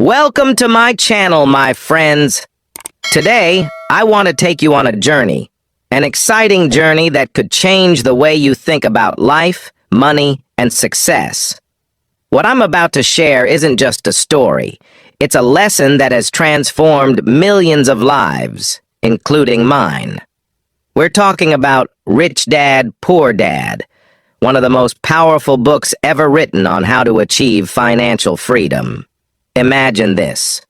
Welcome to my channel, my friends. Today, I want to take you on a journey, an exciting journey that could change the way you think about life, money, and success. What I'm about to share isn't just a story. It's a lesson that has transformed millions of lives, including mine. We're talking about Rich Dad, Poor Dad, one of the most powerful books ever written on how to achieve financial freedom. Imagine this.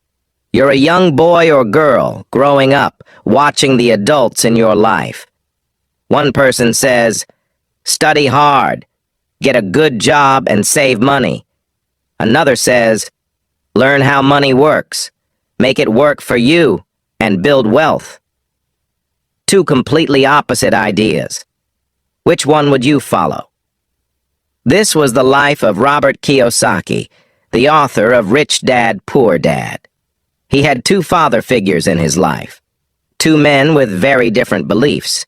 You're a young boy or girl growing up, watching the adults in your life. One person says, "Study hard, get a good job and save money." Another says, "Learn how money works, make it work for you, and build wealth." Two completely opposite ideas. Which one would you follow? This was the life of Robert Kiyosaki, the author of Rich Dad, Poor Dad. He had two father figures in his life, two men with very different beliefs.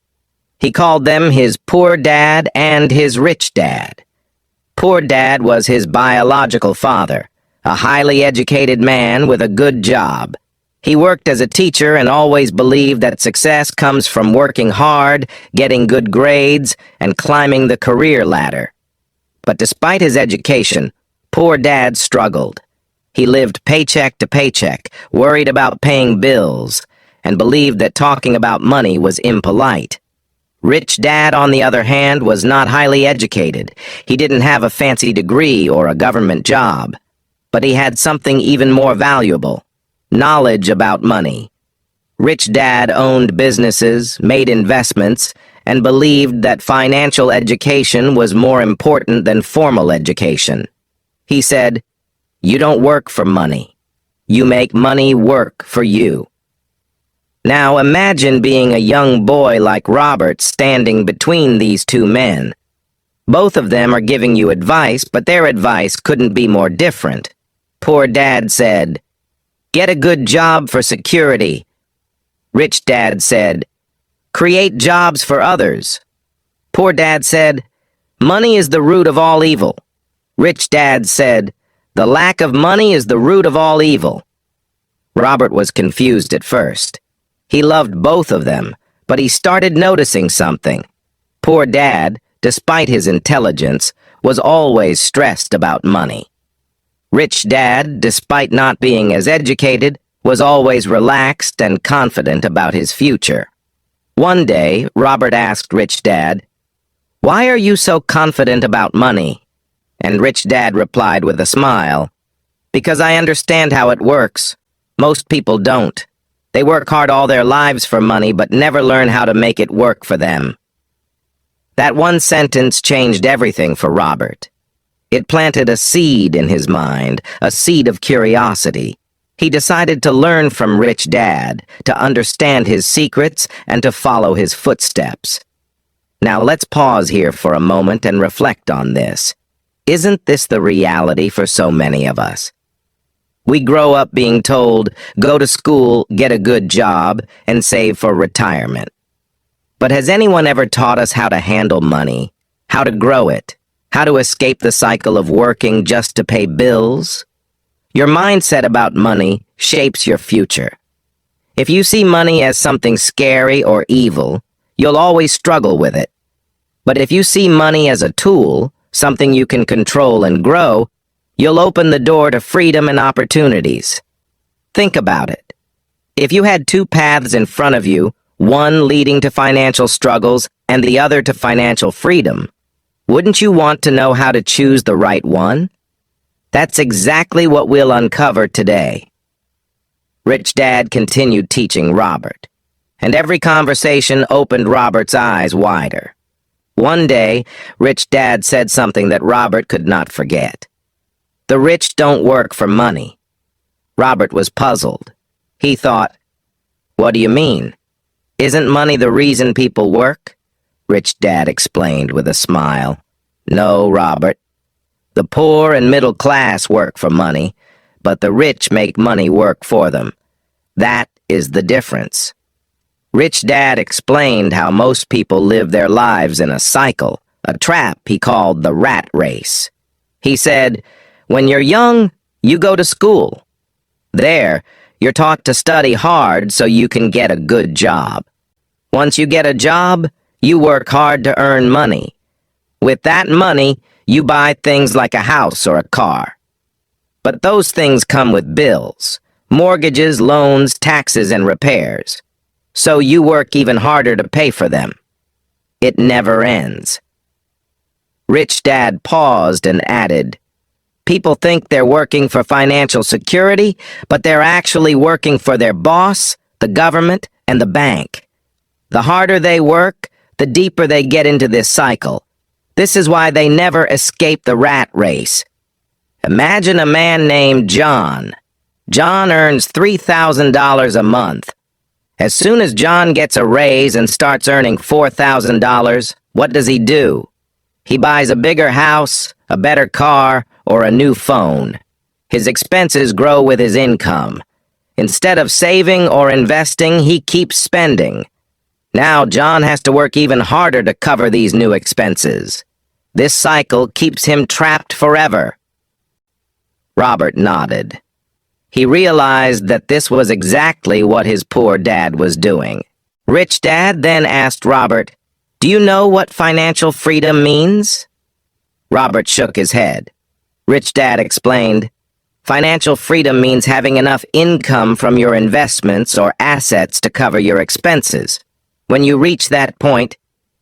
He called them his poor dad and his rich dad. Poor Dad was his biological father, a highly educated man with a good job. He worked as a teacher and always believed that success comes from working hard, getting good grades, and climbing the career ladder. But despite his education, Poor Dad struggled. He lived paycheck to paycheck, worried about paying bills, and believed that talking about money was impolite. Rich Dad, on the other hand, was not highly educated. He didn't have a fancy degree or a government job. But he had something even more valuable: knowledge about money. Rich Dad owned businesses, made investments, and believed that financial education was more important than formal education. He said, "You don't work for money. You make money work for you." Now imagine being a young boy like Robert standing between these two men. Both of them are giving you advice, but their advice couldn't be more different. Poor Dad said, "Get a good job for security." Rich Dad said, "Create jobs for others." Poor Dad said, "Money is the root of all evil." Rich Dad said, "The lack of money is the root of all evil." Robert was confused at first. He loved both of them, but he started noticing something. Poor Dad, despite his intelligence, was always stressed about money. Rich Dad, despite not being as educated, was always relaxed and confident about his future. One day, Robert asked Rich Dad, "Why are you so confident about money?" And Rich Dad replied with a smile, "Because I understand how it works. Most people don't. They work hard all their lives for money, but never learn how to make it work for them." That one sentence changed everything for Robert. It planted a seed in his mind, a seed of curiosity. He decided to learn from Rich Dad, to understand his secrets, and to follow his footsteps. Now let's pause here for a moment and reflect on this. Isn't this the reality for so many of us? We grow up being told, go to school, get a good job, and save for retirement. But has anyone ever taught us how to handle money, how to grow it, how to escape the cycle of working just to pay bills? Your mindset about money shapes your future. If you see money as something scary or evil, you'll always struggle with it. But if you see money as a tool, something you can control and grow, you'll open the door to freedom and opportunities. Think about it. If you had two paths in front of you, one leading to financial struggles and the other to financial freedom, wouldn't you want to know how to choose the right one? That's exactly what we'll uncover today. Rich Dad continued teaching Robert, and every conversation opened Robert's eyes wider. One day, Rich Dad said something that Robert could not forget. "The rich don't work for money." Robert was puzzled. He thought, "What do you mean? Isn't money the reason people work?" Rich Dad explained with a smile. "No, Robert. The poor and middle class work for money, but the rich make money work for them. That is the difference." Rich Dad explained how most people live their lives in a cycle, a trap he called the rat race. He said, "When you're young, you go to school. There, you're taught to study hard so you can get a good job. Once you get a job, you work hard to earn money. With that money, you buy things like a house or a car. But those things come with bills, mortgages, loans, taxes, and repairs. So you work even harder to pay for them. It never ends. Rich Dad paused and added, "People think they're working for financial security, but they're actually working for their boss, the government, and the bank. The harder they work, the deeper they get into this cycle. This is why they never escape the rat race. Imagine a man named John. John earns $3,000 a month. As soon as John gets a raise and starts earning $4,000, what does he do? He buys a bigger house, a better car, or a new phone. His expenses grow with his income. Instead of saving or investing, he keeps spending. Now John has to work even harder to cover these new expenses. This cycle keeps him trapped forever." Robert nodded. He realized that this was exactly what his poor dad was doing. Rich Dad then asked Robert, "Do you know what financial freedom means?" Robert shook his head. Rich Dad explained, "Financial freedom means having enough income from your investments or assets to cover your expenses. When you reach that point,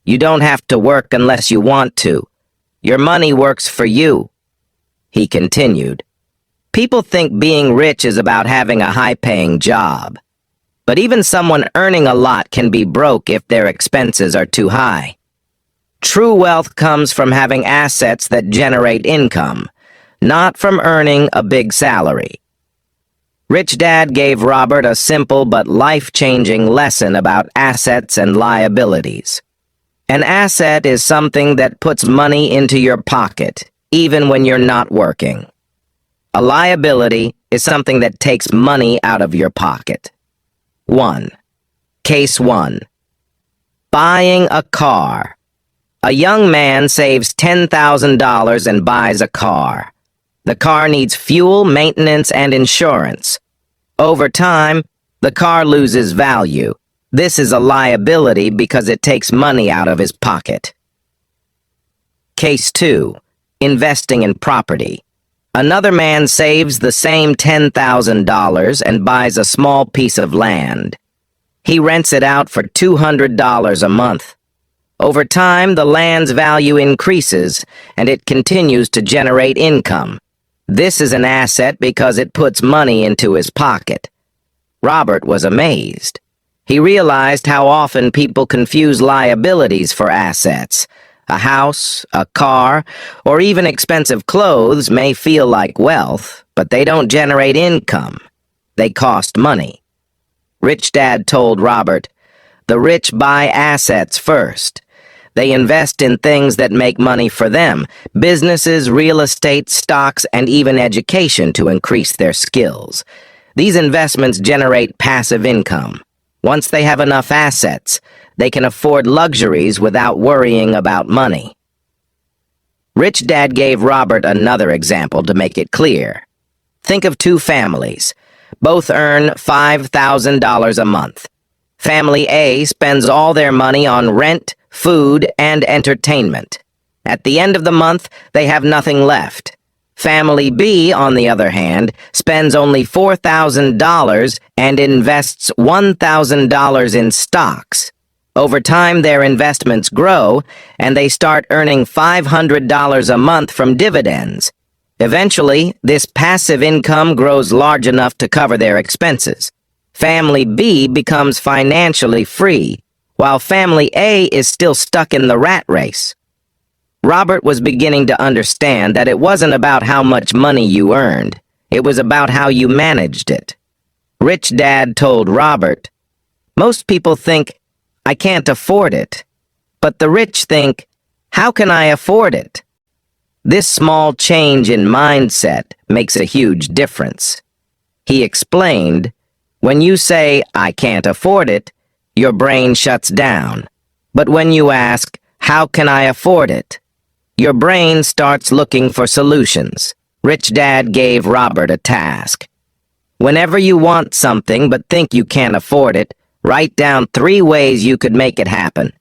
you don't have to work unless you want to. Your money works for you." He continued, "People think being rich is about having a high-paying job. But even someone earning a lot can be broke if their expenses are too high. True wealth comes from having assets that generate income, not from earning a big salary." Rich Dad gave Robert a simple but life-changing lesson about assets and liabilities. An asset is something that puts money into your pocket, even when you're not working. A liability is something that takes money out of your pocket. 1. Case 1. Buying a car. A young man saves $10,000 and buys a car. The car needs fuel, maintenance, and insurance. Over time, the car loses value. This is a liability because it takes money out of his pocket. Case 2. Investing in property. Another man saves the same $10,000 and buys a small piece of land. He rents it out for $200 a month. Over time, the land's value increases, and it continues to generate income. This is an asset because it puts money into his pocket. Robert was amazed. He realized how often people confuse liabilities for assets. A house, a car, or even expensive clothes may feel like wealth, but they don't generate income. They cost money. Rich Dad told Robert, "The rich buy assets first. They invest in things that make money for them, businesses, real estate, stocks, and even education to increase their skills. These investments generate passive income. Once they have enough assets, they can afford luxuries without worrying about money." Rich Dad gave Robert another example to make it clear. Think of two families. Both earn $5,000 a month. Family A spends all their money on rent, food, and entertainment. At the end of the month, they have nothing left. Family B, on the other hand, spends only $4,000 and invests $1,000 in stocks. Over time, their investments grow, and they start earning $500 a month from dividends. Eventually, this passive income grows large enough to cover their expenses. Family B becomes financially free, while Family A is still stuck in the rat race. Robert was beginning to understand that it wasn't about how much money you earned. It was about how you managed it. Rich Dad told Robert, "Most people think, I can't afford it. But the rich think, how can I afford it?" This small change in mindset makes a huge difference. He explained, when you say, "I can't afford it," your brain shuts down. But when you ask, "How can I afford it?" your brain starts looking for solutions. Rich Dad gave Robert a task. Whenever you want something but think you can't afford it, write down 3 ways you could make it happen.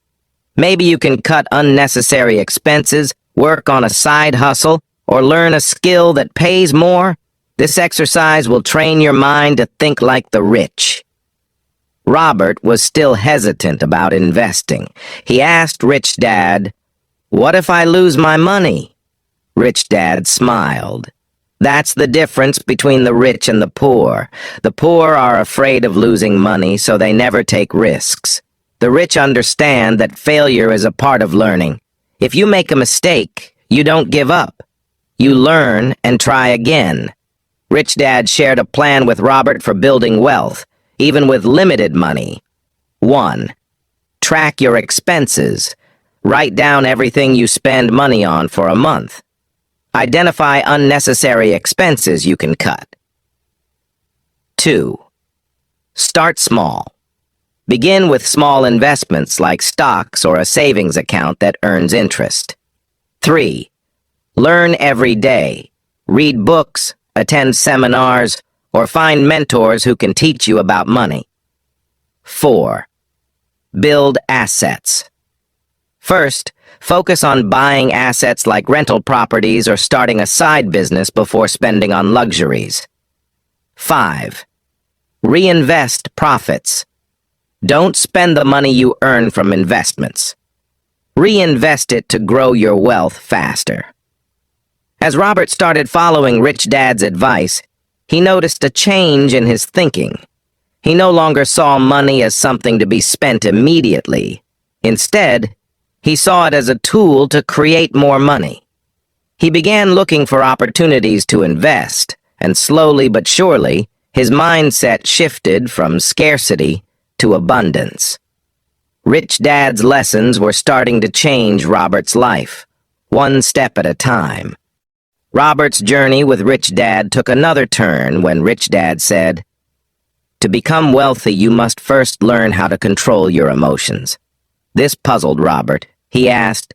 Maybe you can cut unnecessary expenses, work on a side hustle, or learn a skill that pays more. This exercise will train your mind to think like the rich. Robert was still hesitant about investing. He asked Rich Dad, "What if I lose my money?" Rich Dad smiled. That's the difference between the rich and the poor. The poor are afraid of losing money, so they never take risks. The rich understand that failure is a part of learning. If you make a mistake, you don't give up. You learn and try again. Rich Dad shared a plan with Robert for building wealth, even with limited money. 1. Track your expenses. Write down everything you spend money on for a month. Identify unnecessary expenses you can cut. 2. Start small. Begin with small investments like stocks or a savings account that earns interest. 3. Learn every day. Read books, attend seminars, or find mentors who can teach you about money. 4. Build assets. First, focus on buying assets like rental properties or starting a side business before spending on luxuries. 5. Reinvest profits. Don't spend the money you earn from investments. Reinvest it to grow your wealth faster. As Robert started following Rich Dad's advice, he noticed a change in his thinking. He no longer saw money as something to be spent immediately. Instead, he saw it as a tool to create more money. He began looking for opportunities to invest, and slowly but surely, his mindset shifted from scarcity to abundance. Rich Dad's lessons were starting to change Robert's life, one step at a time. Robert's journey with Rich Dad took another turn when Rich Dad said, "To become wealthy, you must first learn how to control your emotions." This puzzled Robert. He asked,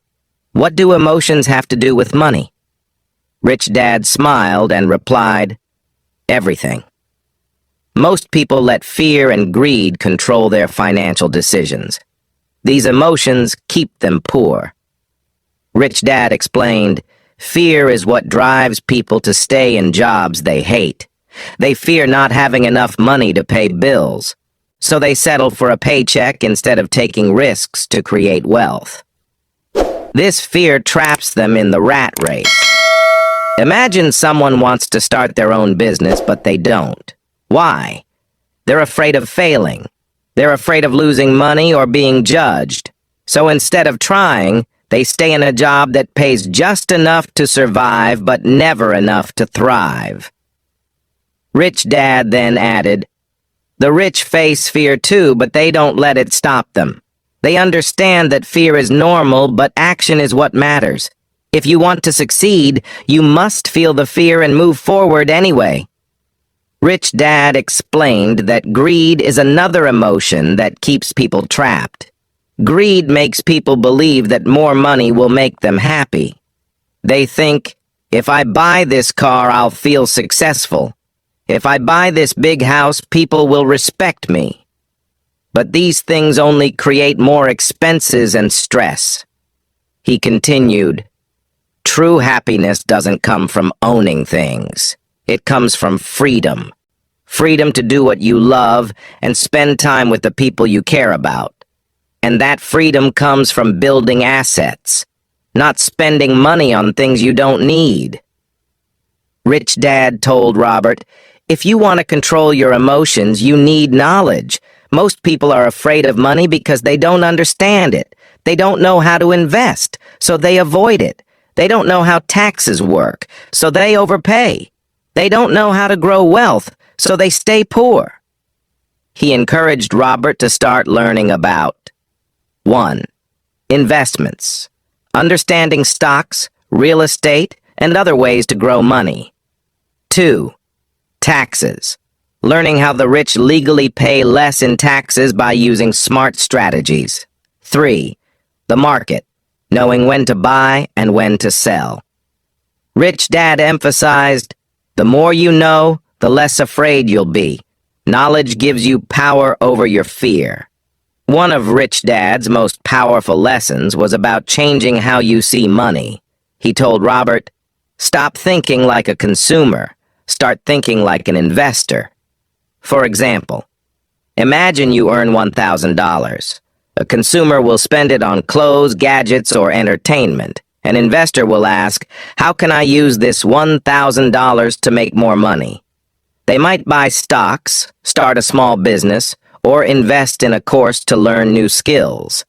"What do emotions have to do with money?" Rich Dad smiled and replied, "Everything." Most people let fear and greed control their financial decisions. These emotions keep them poor. Rich Dad explained, "Fear is what drives people to stay in jobs they hate. They fear not having enough money to pay bills, so they settle for a paycheck instead of taking risks to create wealth. This fear traps them in the rat race. Imagine someone wants to start their own business, but they don't. Why? They're afraid of failing. They're afraid of losing money or being judged. So instead of trying, they stay in a job that pays just enough to survive, but never enough to thrive." Rich Dad then added, "The rich face fear too, but they don't let it stop them. They understand that fear is normal, but action is what matters. If you want to succeed, you must feel the fear and move forward anyway." Rich Dad explained that greed is another emotion that keeps people trapped. Greed makes people believe that more money will make them happy. They think, "If I buy this car, I'll feel successful. If I buy this big house, people will respect me." But these things only create more expenses and stress. He continued, "True happiness doesn't come from owning things. It comes from freedom. Freedom to do what you love and spend time with the people you care about. And that freedom comes from building assets, not spending money on things you don't need." Rich Dad told Robert, "If you want to control your emotions, you need knowledge. Most people are afraid of money because they don't understand it. They don't know how to invest, so they avoid it. They don't know how taxes work, so they overpay. They don't know how to grow wealth, so they stay poor." He encouraged Robert to start learning about 1. Investments. Understanding stocks, real estate, and other ways to grow money. 2. Taxes. Learning how the rich legally pay less in taxes by using smart strategies. 3. The market. Knowing when to buy and when to sell. Rich Dad emphasized, "The more you know, the less afraid you'll be. Knowledge gives you power over your fear. One of Rich Dad's most powerful lessons was about changing how you see money. He told Robert, "Stop thinking like a consumer. Start thinking like an investor." For example, imagine you earn $1,000. A consumer will spend it on clothes, gadgets, or entertainment. An investor will ask, "How can I use this $1,000 to make more money?" They might buy stocks, start a small business, or invest in a course to learn new skills.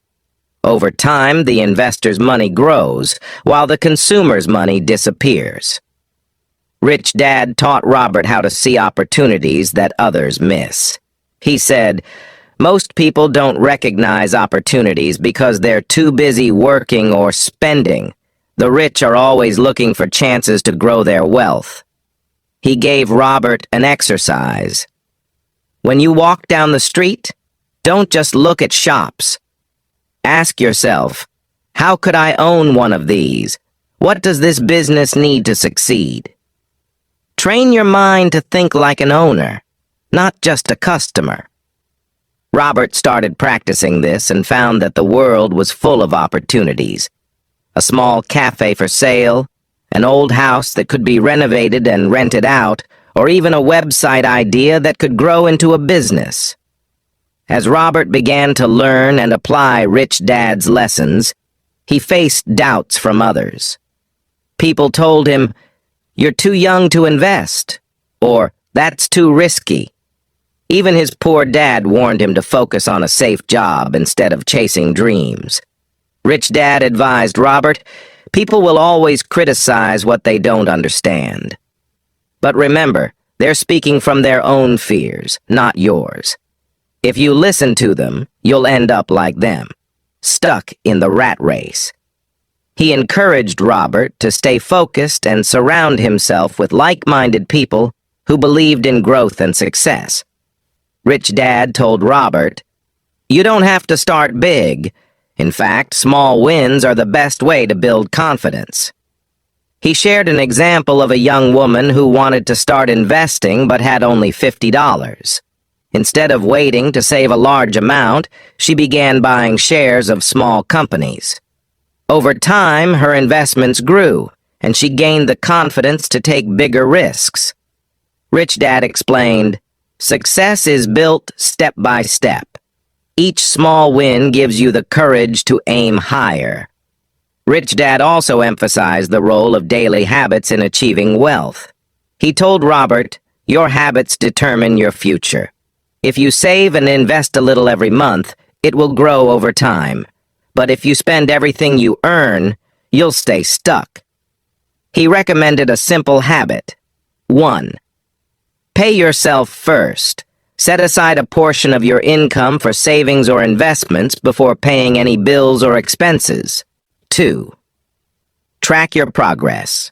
Over time, the investor's money grows, while the consumer's money disappears. Rich Dad taught Robert how to see opportunities that others miss. He said, "Most people don't recognize opportunities because they're too busy working or spending. The rich are always looking for chances to grow their wealth." He gave Robert an exercise. When you walk down the street, don't just look at shops. Ask yourself, how could I own one of these? What does this business need to succeed? Train your mind to think like an owner, not just a customer. Robert started practicing this and found that the world was full of opportunities. A small cafe for sale, an old house that could be renovated and rented out, or even a website idea that could grow into a business. As Robert began to learn and apply Rich Dad's lessons, he faced doubts from others. People told him, "You're too young to invest," or "That's too risky." Even his poor dad warned him to focus on a safe job instead of chasing dreams. Rich Dad advised Robert, "People will always criticize what they don't understand. But remember, they're speaking from their own fears, not yours. If you listen to them, you'll end up like them, stuck in the rat race." He encouraged Robert to stay focused and surround himself with like-minded people who believed in growth and success. Rich Dad told Robert, "You don't have to start big. In fact, small wins are the best way to build confidence." He shared an example of a young woman who wanted to start investing but had only $50. Instead of waiting to save a large amount, she began buying shares of small companies. Over time, her investments grew, and she gained the confidence to take bigger risks. Rich Dad explained, "Success is built step by step. Each small win gives you the courage to aim higher." Rich Dad also emphasized the role of daily habits in achieving wealth. He told Robert, "Your habits determine your future. If you save and invest a little every month, it will grow over time. But if you spend everything you earn, you'll stay stuck." He recommended a simple habit. 1. Pay yourself first. Set aside a portion of your income for savings or investments before paying any bills or expenses. 2. Track your progress.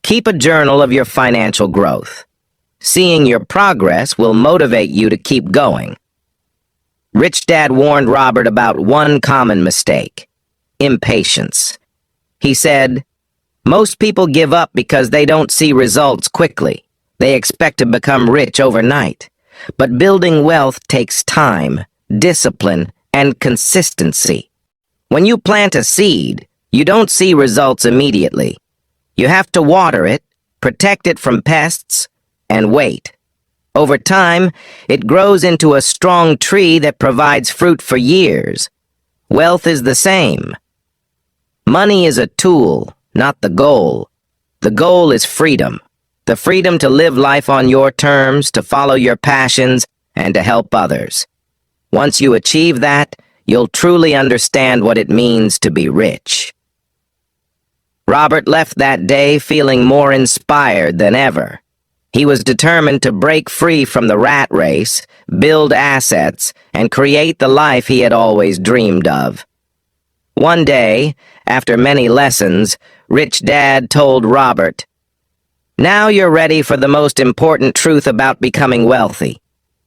Keep a journal of your financial growth. Seeing your progress will motivate you to keep going. Rich Dad warned Robert about one common mistake: impatience. He said, "Most people give up because they don't see results quickly. They expect to become rich overnight. But building wealth takes time, discipline, and consistency. When you plant a seed, you don't see results immediately. You have to water it, protect it from pests, and wait. Over time, it grows into a strong tree that provides fruit for years. Wealth is the same. Money is a tool, not the goal. The goal is freedom. The freedom to live life on your terms, to follow your passions, and to help others. Once you achieve that, you'll truly understand what it means to be rich." Robert left that day feeling more inspired than ever. He was determined to break free from the rat race, build assets, and create the life he had always dreamed of. One day, after many lessons, Rich Dad told Robert, "Now you're ready for the most important truth about becoming wealthy.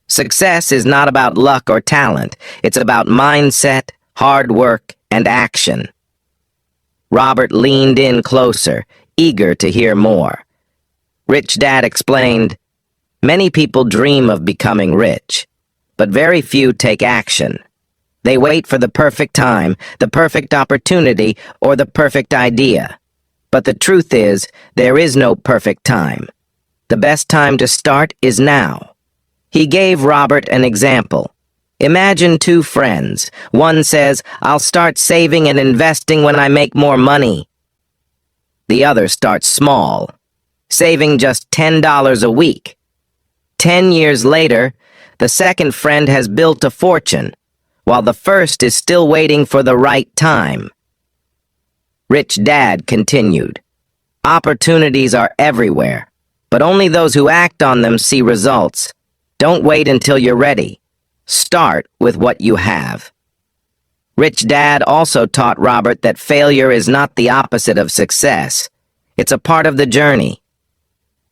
Success is not about luck or talent. It's about mindset, hard work, and action." Robert leaned in closer, eager to hear more. Rich Dad explained, Many people dream of becoming rich, but very few take action. They wait for the perfect time, the perfect opportunity, or the perfect idea. But the truth is, there is no perfect time. The best time to start is now. He gave Robert an example. Imagine two friends. One says, "I'll start saving and investing when I make more money." The other starts small, saving just $10 a week. 10 years later, the second friend has built a fortune, while the first is still waiting for the right time. Rich Dad continued, "Opportunities are everywhere, but only those who act on them see results. Don't wait until you're ready. Start with what you have." Rich Dad also taught Robert that failure is not the opposite of success. It's a part of the journey.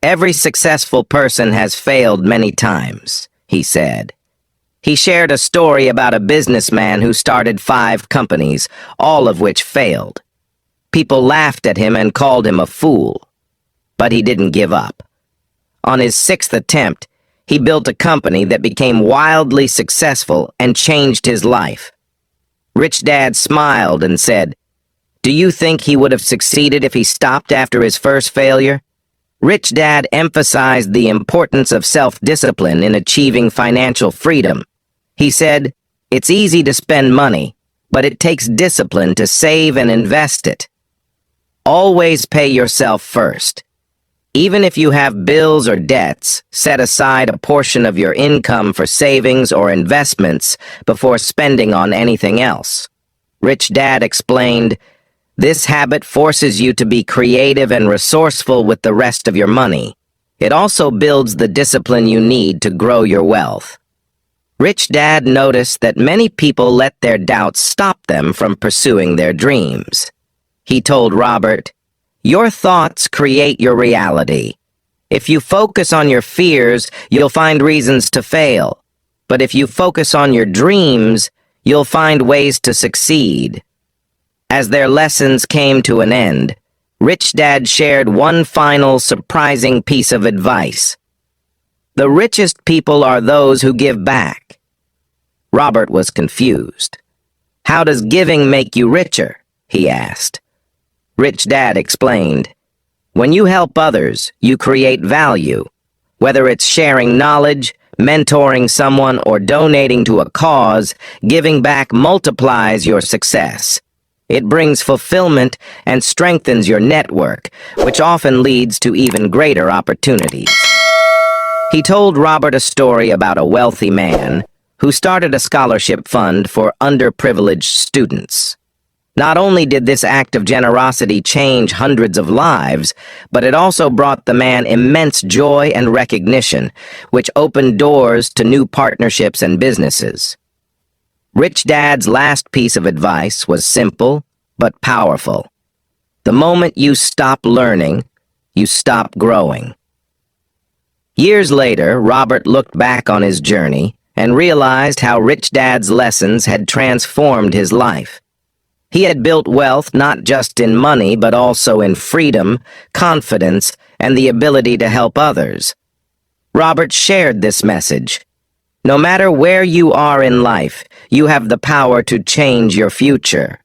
"Every successful person has failed many times," he said. He shared a story about a businessman who started 5 companies, all of which failed. People laughed at him and called him a fool. But he didn't give up. On his 6th attempt, he built a company that became wildly successful and changed his life. Rich Dad smiled and said, "Do you think he would have succeeded if he stopped after his first failure?" Rich Dad emphasized the importance of self-discipline in achieving financial freedom. He said, "It's easy to spend money, but it takes discipline to save and invest it. Always pay yourself first. Even if you have bills or debts, set aside a portion of your income for savings or investments before spending on anything else." Rich Dad explained, "This habit forces you to be creative and resourceful with the rest of your money. It also builds the discipline you need to grow your wealth." Rich Dad noticed that many people let their doubts stop them from pursuing their dreams. He told Robert, "Your thoughts create your reality. If you focus on your fears, you'll find reasons to fail. But if you focus on your dreams, you'll find ways to succeed." As their lessons came to an end, Rich Dad shared one final surprising piece of advice. "The richest people are those who give back." Robert was confused. "How does giving make you richer?" he asked. Rich Dad explained, "When you help others, you create value. Whether it's sharing knowledge, mentoring someone, or donating to a cause, giving back multiplies your success. It brings fulfillment and strengthens your network, which often leads to even greater opportunities." He told Robert a story about a wealthy man who started a scholarship fund for underprivileged students. Not only did this act of generosity change hundreds of lives, but it also brought the man immense joy and recognition, which opened doors to new partnerships and businesses. Rich Dad's last piece of advice was simple but powerful. The moment you stop learning, you stop growing. Years later, Robert looked back on his journey and realized how Rich Dad's lessons had transformed his life. He had built wealth not just in money, but also in freedom, confidence, and the ability to help others. Robert shared this message. No matter where you are in life, you have the power to change your future.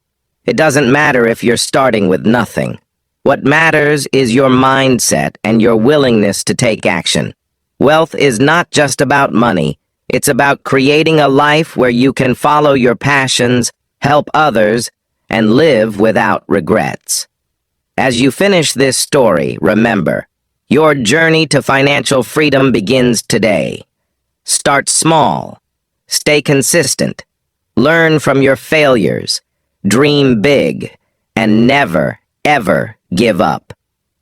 It doesn't matter if you're starting with nothing. What matters is your mindset and your willingness to take action. Wealth is not just about money. It's about creating a life where you can follow your passions, help others, and live without regrets. As you finish this story, remember, your journey to financial freedom begins today. Start small. Stay consistent. Learn from your failures. Dream big. And never, ever give up.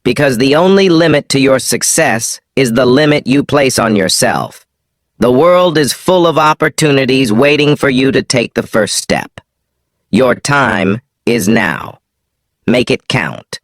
Because the only limit to your success is the limit you place on yourself. The world is full of opportunities waiting for you to take the first step. Your time is now. Make it count.